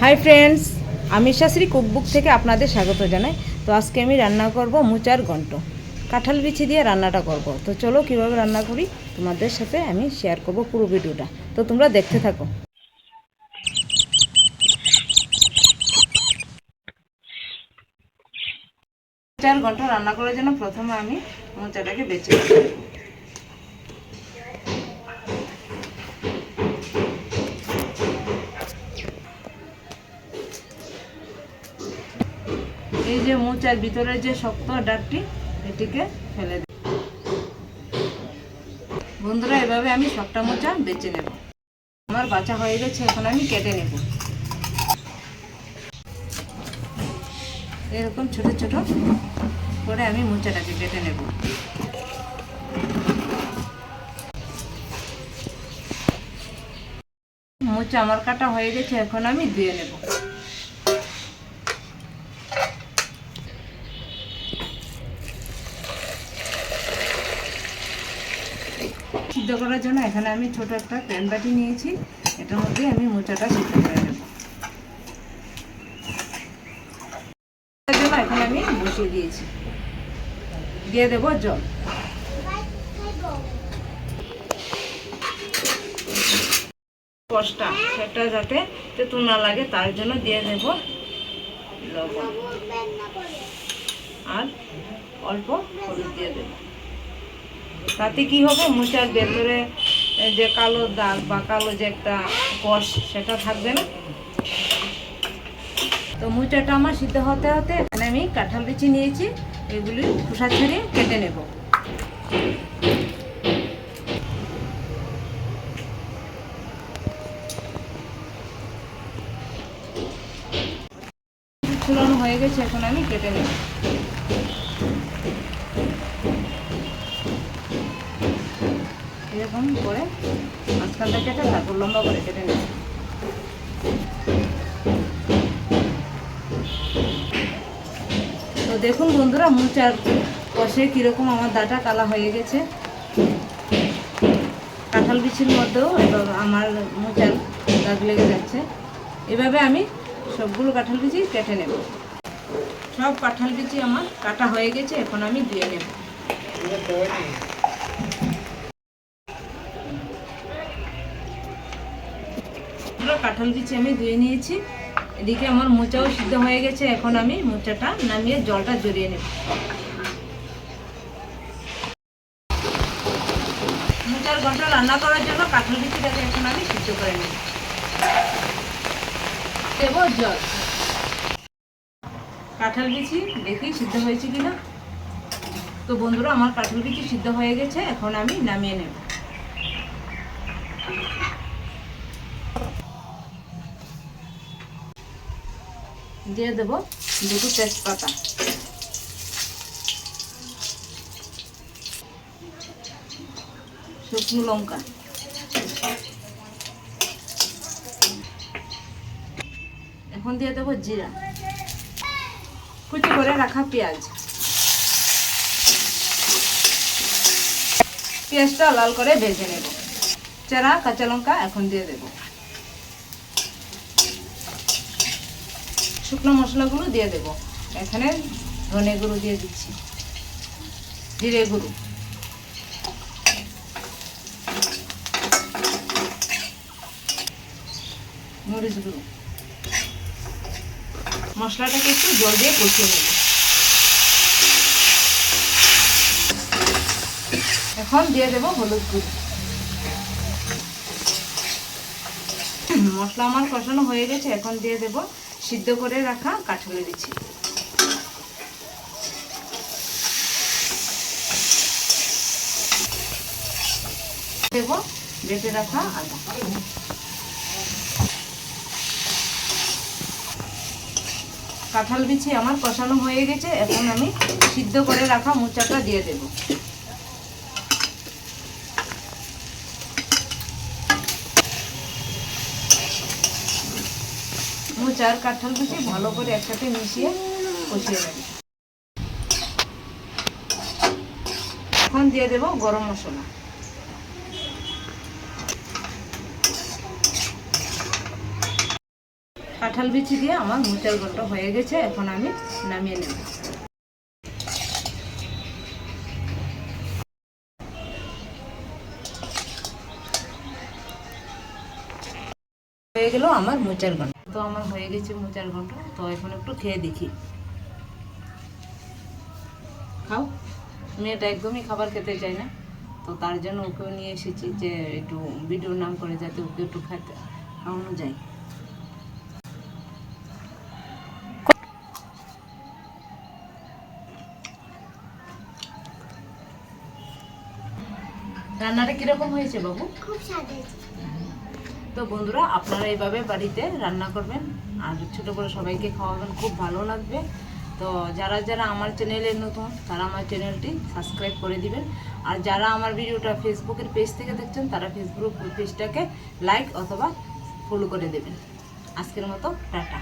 Hi friends, আমি শাশুড়ি cookbook থেকে আপনাদের স্বাগত জানাই। তো আজকে আমি রান্না করব মোচার ঘন্ট। কাঁঠাল বিচি দিয়ে রান্নাটা করব। তো চলো কীভাবে রান্না করি তোমাদের সাথে আমি শেয়ার করব পুরো ভিডিওটা। তো তোমরা দেখতে থাকো। মোচার ঘন্ট রান্না করার জন্য প্রথমে আমি মোচাটাকে বেছে নেব। এই যে মোচার ভিতরে যে শক্ত ডাঁটটি, এটিকে ফেলে দেব। বন্ধুরা, এভাবে আমি সবটা মোচা বেছে নেব। আমার বাছা হয়ে গেছে, এখন আমি কেটে নেব। এরকম ছোট ছোট করে আমি মোচাটাকে কেটে নেব। মোচা আমার কাটা হয়ে গেছে, এখন আমি ধুয়ে নেব। সিদ্ধ করার জন্য এখানে আমি ছোট একটা প্যান বাটি নিয়েছি। এটার মধ্যে আমি মোচাটা সিদ্ধ করে নেব। এর জন্য এখন আমি বসিয়ে দিয়েছি। দিয়ে দেব জল। কষটা সেটা যাতে তেঁতুল না লাগে তার জন্য দিয়ে দেব লবণ আর অল্প হলুদ দিয়ে দেব। তাতে কি হবে, মোচার ভেতরে যে কালো দাগ বা কালো যে একটা কষ সেটা থাকবে না। তো মোচাটা আমার সিদ্ধ হতে হতে এখানে আমি কাঁঠাল বিচি নিয়েছি, এগুলি খোসা ছাড়িয়ে কেটে নেব। ছুলানো হয়ে গেছে, এখন আমি কেটে নেব। এরকম করে মাঝখানটা কেটে তারপর লম্বা করে কেটে নেব। তো দেখুন বন্ধুরা, মোচার কষে কীরকম আমার দাঁটা কালা হয়ে গেছে। কাঁঠাল বিচির মধ্যেও আমার মোচার দাগ লেগে যাচ্ছে। এভাবে আমি সবগুলো কাঁঠাল বিচি কেটে নেব। সব কাঁঠাল বিচি আমার কাটা হয়ে গেছে, এখন আমি ধুয়ে নেব। কাঁঠাল বিচি আমি ধুয়ে নিয়েছি। এদিকে আমার মোচাও সিদ্ধ হয়ে গেছে, এখন আমি মোচাটা নামিয়ে জলটা ঝরিয়ে নেব। মোচার ঘন্ট রান্না করার জন্য কাঁঠাল বিচিটাকে এখন আমি সিদ্ধ করে নেব। দেব জল। কাঁঠাল বিচি দেখি সিদ্ধ হয়েছে কিনা। তো বন্ধুরা, আমার কাঁঠাল বিচি সিদ্ধ হয়ে গেছে, এখন আমি নামিয়ে নেব। দিয়ে দেব দুটো তেজপাতা, শুকনো লঙ্কা, এখন দিয়ে দেবো জিরা, কুচি করে রাখা পেঁয়াজ। পেঁয়াজটা লাল করে ভেজে নেব। চেরা কাঁচা লঙ্কা এখন দিয়ে দেব। শুকনো মশলাগুলো দিয়ে দেব। এখানে ধনে গুঁড়ো দিয়ে দিচ্ছি, জিরে গুঁড়ো, মরিচ গুঁড়ো। মশলাটাকে একটু জল দিয়ে কষিয়ে নেব। এখন দিয়ে দেব হলুদ গুঁড়ো। মশলা আমার কষানো হয়ে গেছে, এখন দিয়ে দেব সিদ্ধ করে রাখা কাঁঠালের বিচি। দেব বেটে রাখা আদা। কাঁঠাল বিচি আমার কষানো হয়ে গেছে, এখন আমি সিদ্ধ করে রাখা মোচাটা দিয়ে দেব। মোচার কাঁঠাল বিচি ভালো করে একসাথে মিশিয়ে কষিয়ে নেব। এখন দিয়ে দেব গরম মশলা। কাঁঠাল বিচি দিয়ে আমার মোচার ঘন্ট হয়ে গেছে। এখন আমি নামিয়ে নেব। হয়ে গেল আমার মোচার ঘন্ট। তো আমার হয়ে গেছে মোচার ঘন্ট। তো এখন একটু খেয়ে দেখি। খাও। আমি এটা একদমই খাবার খেতে চাই না, তো তার জন্য ওকেও নিয়ে এসেছি যে একটু ভিডিওর নাম করে যাতে ওকে একটু খাওয়ানো যায়। রান্নাটা কিরকম হয়েছে বাবু? খুব স্বাদ হয়েছে। তো বন্ধুরা, আপনারা এইভাবে বাড়িতে রান্না করবেন আর ছোটো করে সবাইকে খাওয়াবেন, খুব ভালো লাগবে। তো যারা যারা আমার চ্যানেলে নতুন তারা আমার চ্যানেলটি সাবস্ক্রাইব করে দিবেন। আর যারা আমার ভিডিওটা ফেসবুকের পেজ থেকে দেখছেন তারা ফেসবুক পেজটাকে লাইক অথবা ফলো করে দেবেন। আজকের মতো টাটা।